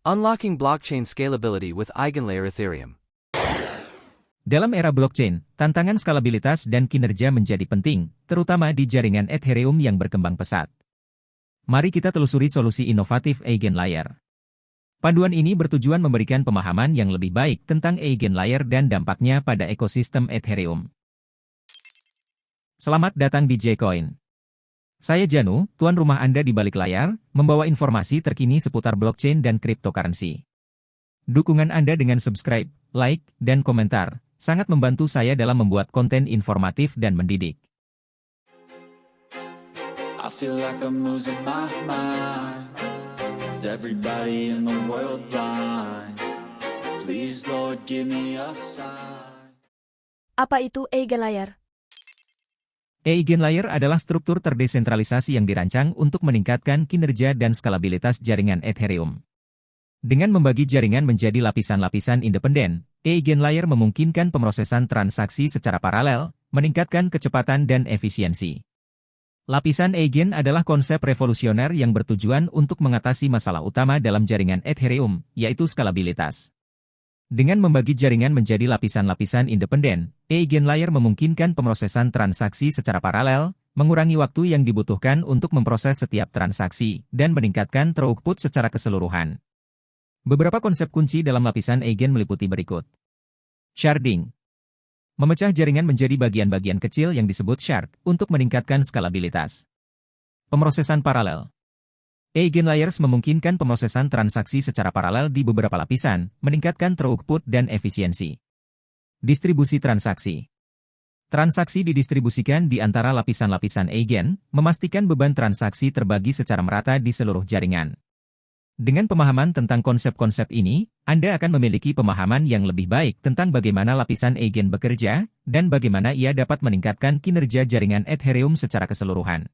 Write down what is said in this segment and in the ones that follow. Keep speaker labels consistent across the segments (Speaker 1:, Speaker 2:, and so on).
Speaker 1: Unlocking blockchain scalability with EigenLayer Ethereum.
Speaker 2: Dalam era blockchain, tantangan skalabilitas dan kinerja menjadi penting, terutama di jaringan Ethereum yang berkembang pesat. Mari kita telusuri solusi inovatif EigenLayer. Panduan ini bertujuan memberikan pemahaman yang lebih baik tentang EigenLayer dan dampaknya pada ekosistem Ethereum. Selamat datang di J-Coin. Saya Janu, tuan rumah Anda di balik layar, membawa informasi terkini seputar blockchain dan cryptocurrency. Dukungan Anda dengan subscribe, like, dan komentar sangat membantu saya dalam membuat konten informatif dan mendidik.
Speaker 3: I feel like I'm losing my mind. Is everybody in the world blind? Please Lord give me a sign.
Speaker 4: Apa itu EigenLayer?
Speaker 2: EigenLayer adalah struktur terdesentralisasi yang dirancang untuk meningkatkan kinerja dan skalabilitas jaringan Ethereum. Dengan membagi jaringan menjadi lapisan-lapisan independen, EigenLayer memungkinkan pemrosesan transaksi secara paralel, meningkatkan kecepatan dan efisiensi. Lapisan Eigen adalah konsep revolusioner yang bertujuan untuk mengatasi masalah utama dalam jaringan Ethereum, yaitu skalabilitas. Dengan membagi jaringan menjadi lapisan-lapisan independen, EigenLayer memungkinkan pemrosesan transaksi secara paralel, mengurangi waktu yang dibutuhkan untuk memproses setiap transaksi, dan meningkatkan throughput secara keseluruhan. Beberapa konsep kunci dalam lapisan Eigen meliputi berikut. Sharding. Memecah jaringan menjadi bagian-bagian kecil yang disebut shard untuk meningkatkan skalabilitas. Pemrosesan paralel. EigenLayers memungkinkan pemrosesan transaksi secara paralel di beberapa lapisan, meningkatkan throughput dan efisiensi. Distribusi transaksi. Transaksi didistribusikan di antara lapisan-lapisan Eigen, memastikan beban transaksi terbagi secara merata di seluruh jaringan. Dengan pemahaman tentang konsep-konsep ini, Anda akan memiliki pemahaman yang lebih baik tentang bagaimana lapisan Eigen bekerja, dan bagaimana ia dapat meningkatkan kinerja jaringan Ethereum secara keseluruhan.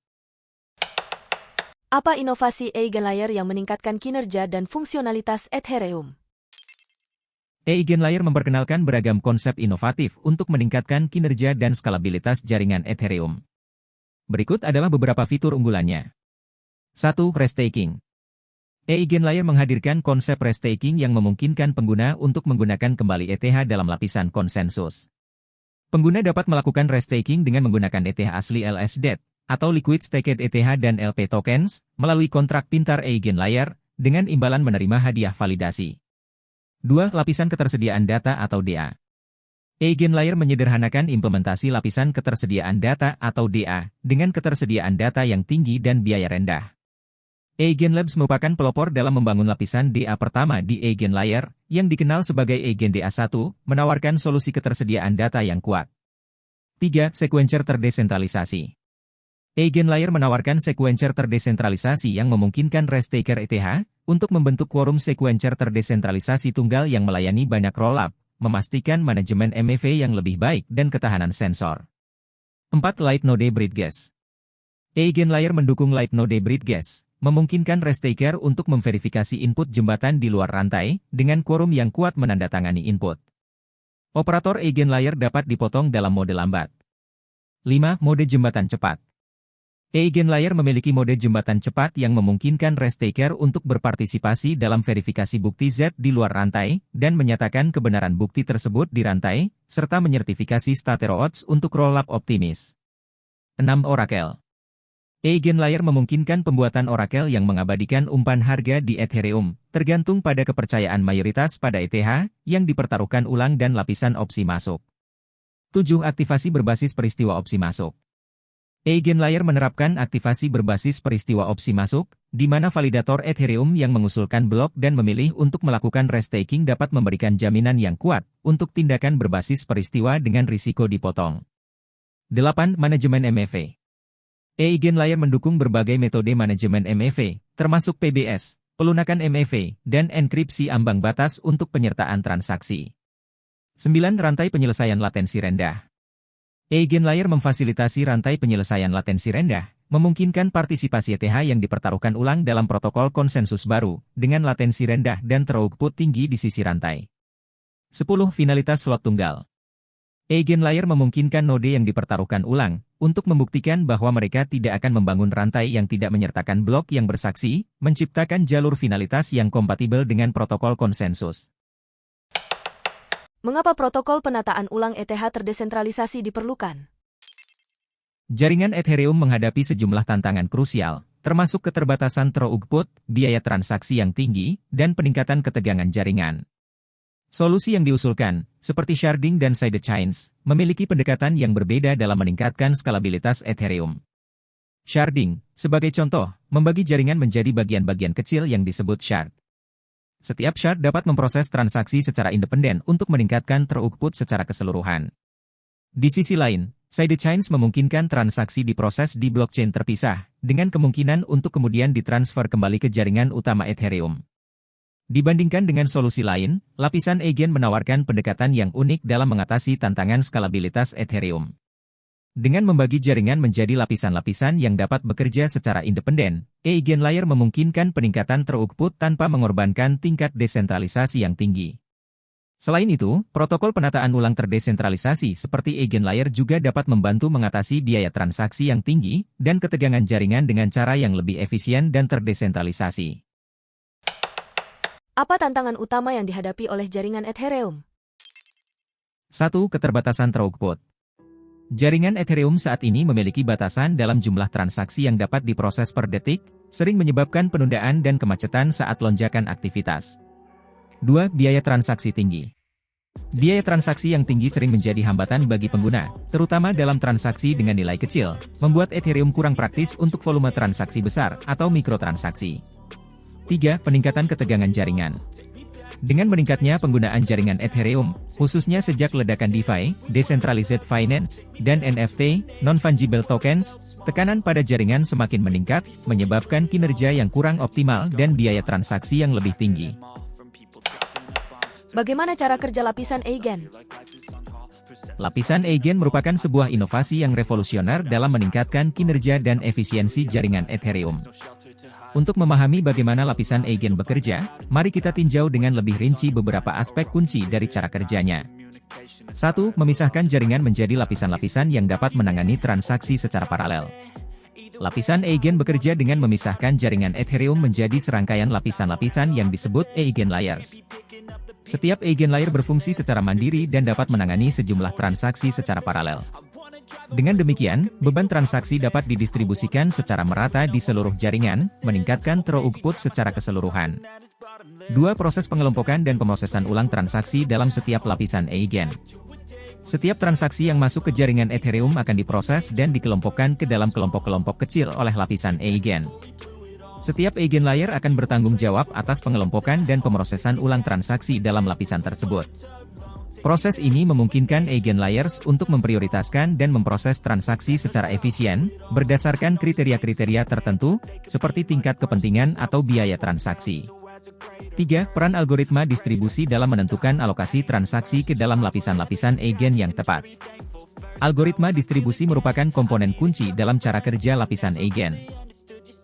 Speaker 4: Apa inovasi EigenLayer yang meningkatkan kinerja dan fungsionalitas Ethereum?
Speaker 2: EigenLayer memperkenalkan beragam konsep inovatif untuk meningkatkan kinerja dan skalabilitas jaringan Ethereum. Berikut adalah beberapa fitur unggulannya. 1. Restaking. EigenLayer menghadirkan konsep restaking yang memungkinkan pengguna untuk menggunakan kembali ETH dalam lapisan konsensus. Pengguna dapat melakukan restaking dengan menggunakan ETH asli LSDET, atau Liquid Staked ETH dan LP Tokens, melalui kontrak pintar EigenLayer, dengan imbalan menerima hadiah validasi. 2. Lapisan ketersediaan data atau DA. EigenLayer menyederhanakan implementasi lapisan ketersediaan data atau DA, dengan ketersediaan data yang tinggi dan biaya rendah. EigenLabs merupakan pelopor dalam membangun lapisan DA pertama di EigenLayer, yang dikenal sebagai EigenDA1, menawarkan solusi ketersediaan data yang kuat. 3. Sequencer terdesentralisasi. EigenLayer menawarkan sequencer terdesentralisasi yang memungkinkan restaker ETH untuk membentuk quorum sequencer terdesentralisasi tunggal yang melayani banyak rollup, memastikan manajemen MEV yang lebih baik dan ketahanan sensor. 4. Lightnode Bridges. EigenLayer mendukung Lightnode Bridges, memungkinkan restaker untuk memverifikasi input jembatan di luar rantai dengan quorum yang kuat menandatangani input. Operator EigenLayer dapat dipotong dalam mode lambat. 5. Mode jembatan cepat. EigenLayer memiliki mode jembatan cepat yang memungkinkan restaker untuk berpartisipasi dalam verifikasi bukti Z di luar rantai, dan menyatakan kebenaran bukti tersebut di rantai, serta menyertifikasi Stateroodds untuk rollup optimis. 6. Oracle. EigenLayer memungkinkan pembuatan oracle yang mengabadikan umpan harga di Ethereum, tergantung pada kepercayaan mayoritas pada ETH, yang dipertaruhkan ulang dan lapisan opsi masuk. 7. Aktivasi berbasis peristiwa opsi masuk. EigenLayer menerapkan aktivasi berbasis peristiwa opsi masuk, di mana validator Ethereum yang mengusulkan blok dan memilih untuk melakukan restaking dapat memberikan jaminan yang kuat untuk tindakan berbasis peristiwa dengan risiko dipotong. 8. Manajemen MEV. EigenLayer mendukung berbagai metode manajemen MEV, termasuk PBS, pelunakan MEV, dan enkripsi ambang batas untuk penyertaan transaksi. 9. Rantai penyelesaian latensi rendah. EigenLayer memfasilitasi rantai penyelesaian latensi rendah, memungkinkan partisipasi ETH yang dipertaruhkan ulang dalam protokol konsensus baru, dengan latensi rendah dan throughput tinggi di sisi rantai. 10. Finalitas slot tunggal. EigenLayer memungkinkan node yang dipertaruhkan ulang, untuk membuktikan bahwa mereka tidak akan membangun rantai yang tidak menyertakan blok yang bersaksi, menciptakan jalur finalitas yang kompatibel dengan protokol konsensus.
Speaker 4: Mengapa protokol penataan ulang ETH terdesentralisasi diperlukan?
Speaker 2: Jaringan Ethereum menghadapi sejumlah tantangan krusial, termasuk keterbatasan throughput, biaya transaksi yang tinggi, dan peningkatan ketegangan jaringan. Solusi yang diusulkan, seperti sharding dan sidechains, memiliki pendekatan yang berbeda dalam meningkatkan skalabilitas Ethereum. Sharding, sebagai contoh, membagi jaringan menjadi bagian-bagian kecil yang disebut shard. Setiap shard dapat memproses transaksi secara independen untuk meningkatkan throughput secara keseluruhan. Di sisi lain, sidechains memungkinkan transaksi diproses di blockchain terpisah, dengan kemungkinan untuk kemudian ditransfer kembali ke jaringan utama Ethereum. Dibandingkan dengan solusi lain, lapisan Eigen menawarkan pendekatan yang unik dalam mengatasi tantangan skalabilitas Ethereum. Dengan membagi jaringan menjadi lapisan-lapisan yang dapat bekerja secara independen, Eigenlayer memungkinkan peningkatan throughput tanpa mengorbankan tingkat desentralisasi yang tinggi. Selain itu, protokol penataan ulang terdesentralisasi seperti Eigenlayer juga dapat membantu mengatasi biaya transaksi yang tinggi dan ketegangan jaringan dengan cara yang lebih efisien dan terdesentralisasi.
Speaker 4: Apa tantangan utama yang dihadapi oleh jaringan Ethereum?
Speaker 2: 1. Keterbatasan throughput. Jaringan Ethereum saat ini memiliki batasan dalam jumlah transaksi yang dapat diproses per detik, sering menyebabkan penundaan dan kemacetan saat lonjakan aktivitas. 2. Biaya transaksi tinggi. Biaya transaksi yang tinggi sering menjadi hambatan bagi pengguna, terutama dalam transaksi dengan nilai kecil, membuat Ethereum kurang praktis untuk volume transaksi besar atau mikrotransaksi. 3. Peningkatan ketegangan jaringan. Dengan meningkatnya penggunaan jaringan Ethereum, khususnya sejak ledakan DeFi, Decentralized Finance, dan NFT, Non-Fungible Tokens, tekanan pada jaringan semakin meningkat, menyebabkan kinerja yang kurang optimal dan biaya transaksi yang lebih tinggi.
Speaker 4: Bagaimana cara kerja lapisan Eigen?
Speaker 2: Lapisan Eigen merupakan sebuah inovasi yang revolusioner dalam meningkatkan kinerja dan efisiensi jaringan Ethereum. Untuk memahami bagaimana lapisan Eigen bekerja, mari kita tinjau dengan lebih rinci beberapa aspek kunci dari cara kerjanya. 1. Memisahkan jaringan menjadi lapisan-lapisan yang dapat menangani transaksi secara paralel. Lapisan Eigen bekerja dengan memisahkan jaringan Ethereum menjadi serangkaian lapisan-lapisan yang disebut Eigen Layers. Setiap Eigen Layer berfungsi secara mandiri dan dapat menangani sejumlah transaksi secara paralel. Dengan demikian, beban transaksi dapat didistribusikan secara merata di seluruh jaringan, meningkatkan throughput secara keseluruhan. 2. Proses pengelompokan dan pemrosesan ulang transaksi dalam setiap lapisan Eigen. Setiap transaksi yang masuk ke jaringan Ethereum akan diproses dan dikelompokkan ke dalam kelompok-kelompok kecil oleh lapisan Eigen. Setiap Eigen Layer akan bertanggung jawab atas pengelompokan dan pemrosesan ulang transaksi dalam lapisan tersebut. Proses ini memungkinkan Eigen Layers untuk memprioritaskan dan memproses transaksi secara efisien, berdasarkan kriteria-kriteria tertentu, seperti tingkat kepentingan atau biaya transaksi. 3. Peran algoritma distribusi dalam menentukan alokasi transaksi ke dalam lapisan-lapisan Eigen yang tepat. Algoritma distribusi merupakan komponen kunci dalam cara kerja lapisan Eigen.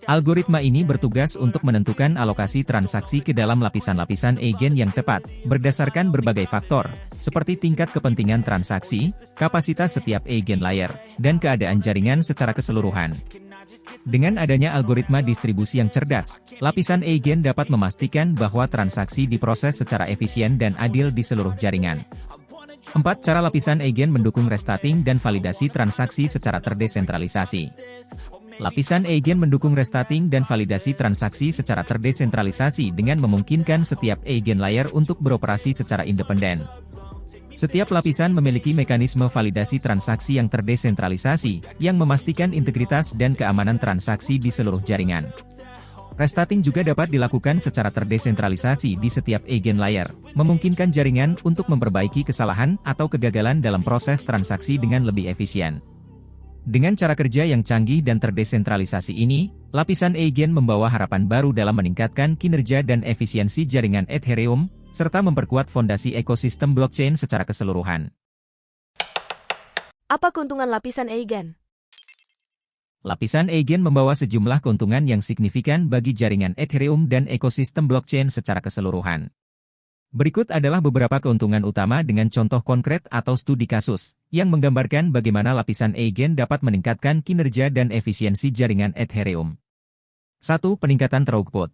Speaker 2: Algoritma ini bertugas untuk menentukan alokasi transaksi ke dalam lapisan-lapisan Eigen yang tepat, berdasarkan berbagai faktor, seperti tingkat kepentingan transaksi, kapasitas setiap Eigen Layer, dan keadaan jaringan secara keseluruhan. Dengan adanya algoritma distribusi yang cerdas, lapisan Eigen dapat memastikan bahwa transaksi diproses secara efisien dan adil di seluruh jaringan. 4. Cara lapisan Eigen mendukung restarting dan validasi transaksi secara terdesentralisasi. Lapisan Eigen mendukung restarting dan validasi transaksi secara terdesentralisasi dengan memungkinkan setiap Eigen Layer untuk beroperasi secara independen. Setiap lapisan memiliki mekanisme validasi transaksi yang terdesentralisasi, yang memastikan integritas dan keamanan transaksi di seluruh jaringan. Restarting juga dapat dilakukan secara terdesentralisasi di setiap Eigen Layer, memungkinkan jaringan untuk memperbaiki kesalahan atau kegagalan dalam proses transaksi dengan lebih efisien. Dengan cara kerja yang canggih dan terdesentralisasi ini, lapisan Eigen membawa harapan baru dalam meningkatkan kinerja dan efisiensi jaringan Ethereum, serta memperkuat fondasi ekosistem blockchain secara keseluruhan.
Speaker 4: Apa keuntungan lapisan Eigen?
Speaker 2: Lapisan Eigen membawa sejumlah keuntungan yang signifikan bagi jaringan Ethereum dan ekosistem blockchain secara keseluruhan. Berikut adalah beberapa keuntungan utama dengan contoh konkret atau studi kasus, yang menggambarkan bagaimana lapisan Eigen dapat meningkatkan kinerja dan efisiensi jaringan Ethereum. 1. Peningkatan throughput.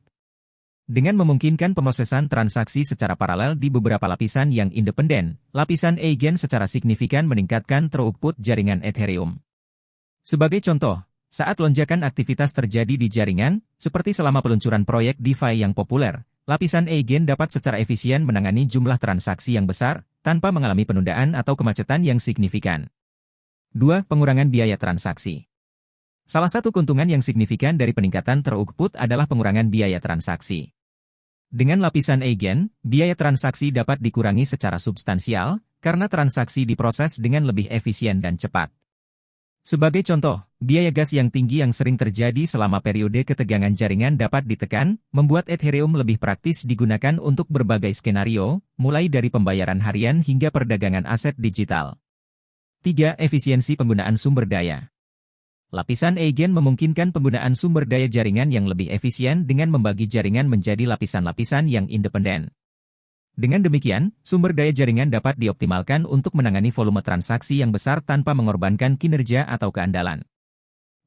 Speaker 2: Dengan memungkinkan pemrosesan transaksi secara paralel di beberapa lapisan yang independen, lapisan Eigen secara signifikan meningkatkan throughput jaringan Ethereum. Sebagai contoh, saat lonjakan aktivitas terjadi di jaringan, seperti selama peluncuran proyek DeFi yang populer, lapisan Eigen dapat secara efisien menangani jumlah transaksi yang besar, tanpa mengalami penundaan atau kemacetan yang signifikan. 2. Pengurangan biaya transaksi. Salah satu keuntungan yang signifikan dari peningkatan throughput adalah pengurangan biaya transaksi. Dengan lapisan Eigen, biaya transaksi dapat dikurangi secara substansial, karena transaksi diproses dengan lebih efisien dan cepat. Sebagai contoh, biaya gas yang tinggi yang sering terjadi selama periode ketegangan jaringan dapat ditekan, membuat Ethereum lebih praktis digunakan untuk berbagai skenario, mulai dari pembayaran harian hingga perdagangan aset digital. 3. Efisiensi penggunaan sumber daya. Lapisan Eigen memungkinkan penggunaan sumber daya jaringan yang lebih efisien dengan membagi jaringan menjadi lapisan-lapisan yang independen. Dengan demikian, sumber daya jaringan dapat dioptimalkan untuk menangani volume transaksi yang besar tanpa mengorbankan kinerja atau keandalan.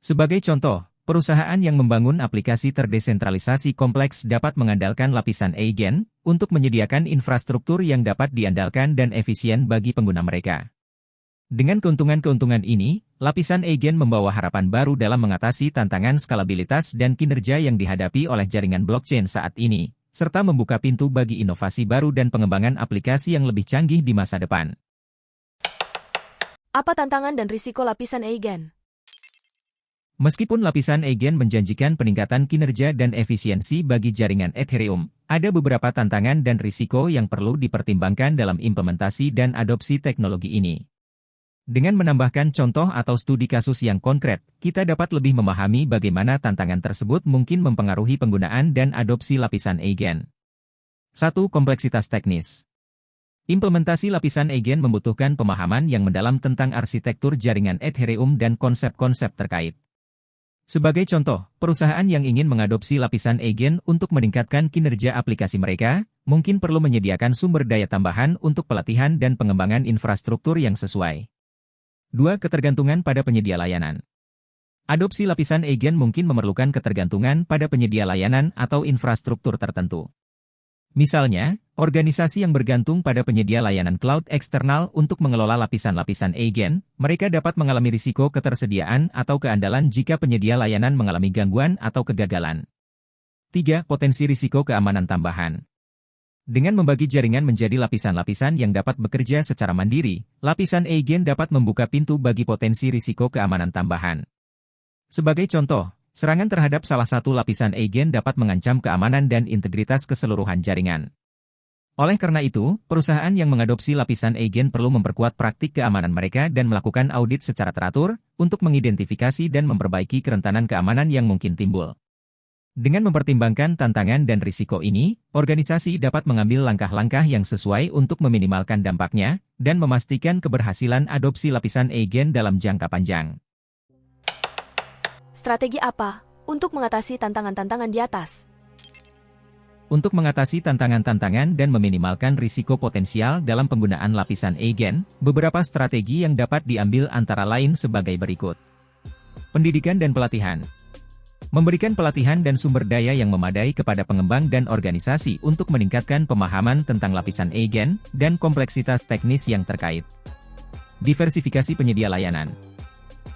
Speaker 2: Sebagai contoh, perusahaan yang membangun aplikasi terdesentralisasi kompleks dapat mengandalkan lapisan Eigen untuk menyediakan infrastruktur yang dapat diandalkan dan efisien bagi pengguna mereka. Dengan keuntungan-keuntungan ini, lapisan Eigen membawa harapan baru dalam mengatasi tantangan skalabilitas dan kinerja yang dihadapi oleh jaringan blockchain saat ini, serta membuka pintu bagi inovasi baru dan pengembangan aplikasi yang lebih canggih di masa depan.
Speaker 4: Apa tantangan dan risiko lapisan Eigen?
Speaker 2: Meskipun lapisan Eigen menjanjikan peningkatan kinerja dan efisiensi bagi jaringan Ethereum, ada beberapa tantangan dan risiko yang perlu dipertimbangkan dalam implementasi dan adopsi teknologi ini. Dengan menambahkan contoh atau studi kasus yang konkret, kita dapat lebih memahami bagaimana tantangan tersebut mungkin mempengaruhi penggunaan dan adopsi lapisan Eigen. 1. Kompleksitas teknis. Implementasi lapisan Eigen membutuhkan pemahaman yang mendalam tentang arsitektur jaringan Ethereum dan konsep-konsep terkait. Sebagai contoh, perusahaan yang ingin mengadopsi lapisan Eigen untuk meningkatkan kinerja aplikasi mereka, mungkin perlu menyediakan sumber daya tambahan untuk pelatihan dan pengembangan infrastruktur yang sesuai. 2. Ketergantungan pada penyedia layanan. Adopsi lapisan Eigen mungkin memerlukan ketergantungan pada penyedia layanan atau infrastruktur tertentu. Misalnya, organisasi yang bergantung pada penyedia layanan cloud eksternal untuk mengelola lapisan-lapisan Eigen, mereka dapat mengalami risiko ketersediaan atau keandalan jika penyedia layanan mengalami gangguan atau kegagalan. 3. Potensi risiko keamanan tambahan. Dengan membagi jaringan menjadi lapisan-lapisan yang dapat bekerja secara mandiri, lapisan Eigen dapat membuka pintu bagi potensi risiko keamanan tambahan. Sebagai contoh, serangan terhadap salah satu lapisan Eigen dapat mengancam keamanan dan integritas keseluruhan jaringan. Oleh karena itu, perusahaan yang mengadopsi lapisan Eigen perlu memperkuat praktik keamanan mereka dan melakukan audit secara teratur untuk mengidentifikasi dan memperbaiki kerentanan keamanan yang mungkin timbul. Dengan mempertimbangkan tantangan dan risiko ini, organisasi dapat mengambil langkah-langkah yang sesuai untuk meminimalkan dampaknya dan memastikan keberhasilan adopsi lapisan Eigen dalam jangka panjang.
Speaker 4: Strategi apa untuk mengatasi tantangan-tantangan di atas?
Speaker 2: Untuk mengatasi tantangan-tantangan dan meminimalkan risiko potensial dalam penggunaan lapisan Eigen, beberapa strategi yang dapat diambil antara lain sebagai berikut. Pendidikan dan pelatihan. Memberikan pelatihan dan sumber daya yang memadai kepada pengembang dan organisasi untuk meningkatkan pemahaman tentang lapisan Eigen dan kompleksitas teknis yang terkait. Diversifikasi penyedia layanan.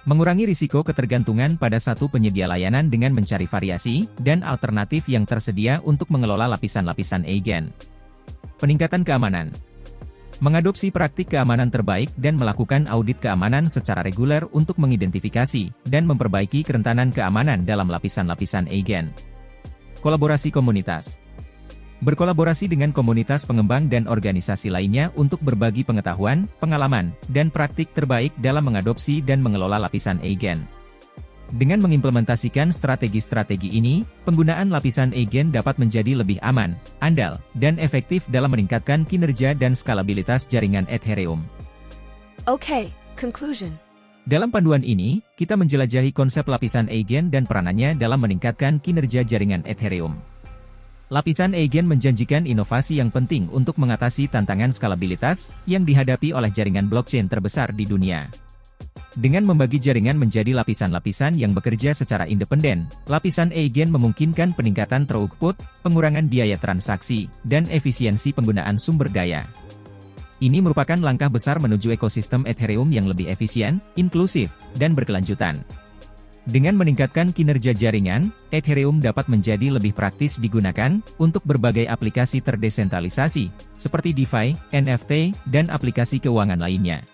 Speaker 2: Mengurangi risiko ketergantungan pada satu penyedia layanan dengan mencari variasi dan alternatif yang tersedia untuk mengelola lapisan-lapisan Eigen. Peningkatan keamanan. Mengadopsi praktik keamanan terbaik dan melakukan audit keamanan secara reguler untuk mengidentifikasi dan memperbaiki kerentanan keamanan dalam lapisan-lapisan Eigen. Kolaborasi komunitas. Berkolaborasi dengan komunitas pengembang dan organisasi lainnya untuk berbagi pengetahuan, pengalaman, dan praktik terbaik dalam mengadopsi dan mengelola lapisan Eigen. Dengan mengimplementasikan strategi-strategi ini, penggunaan lapisan Eigen dapat menjadi lebih aman, andal, dan efektif dalam meningkatkan kinerja dan skalabilitas jaringan Ethereum.
Speaker 4: Oke, conclusion.
Speaker 2: Dalam panduan ini, kita menjelajahi konsep lapisan Eigen dan peranannya dalam meningkatkan kinerja jaringan Ethereum. Lapisan Eigen menjanjikan inovasi yang penting untuk mengatasi tantangan skalabilitas yang dihadapi oleh jaringan blockchain terbesar di dunia. Dengan membagi jaringan menjadi lapisan-lapisan yang bekerja secara independen, lapisan Eigen memungkinkan peningkatan throughput, pengurangan biaya transaksi, dan efisiensi penggunaan sumber daya. Ini merupakan langkah besar menuju ekosistem Ethereum yang lebih efisien, inklusif, dan berkelanjutan. Dengan meningkatkan kinerja jaringan, Ethereum dapat menjadi lebih praktis digunakan untuk berbagai aplikasi terdesentralisasi, seperti DeFi, NFT, dan aplikasi keuangan lainnya.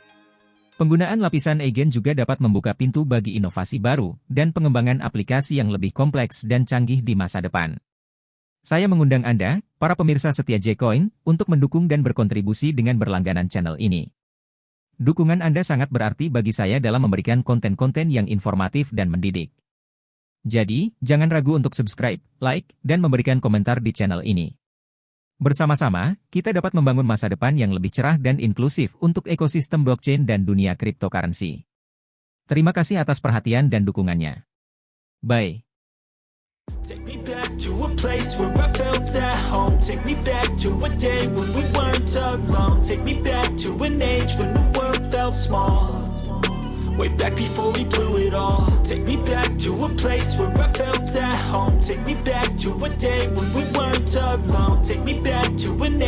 Speaker 2: Penggunaan lapisan Eigen juga dapat membuka pintu bagi inovasi baru dan pengembangan aplikasi yang lebih kompleks dan canggih di masa depan. Saya mengundang Anda, para pemirsa setia J-Coin, untuk mendukung dan berkontribusi dengan berlangganan channel ini. Dukungan Anda sangat berarti bagi saya dalam memberikan konten-konten yang informatif dan mendidik. Jadi, jangan ragu untuk subscribe, like, dan memberikan komentar di channel ini. Bersama-sama, kita dapat membangun masa depan yang lebih cerah dan inklusif untuk ekosistem blockchain dan dunia cryptocurrency. Terima kasih atas perhatian dan dukungannya. Bye.
Speaker 3: Take me back to a place where I felt at home. Take me back to a day when we weren't alone. Take me back to an age when the world felt small. Way back before we blew it all. Take me back to a place where I felt at home. Take me back to a day when we weren't alone. Take me back to an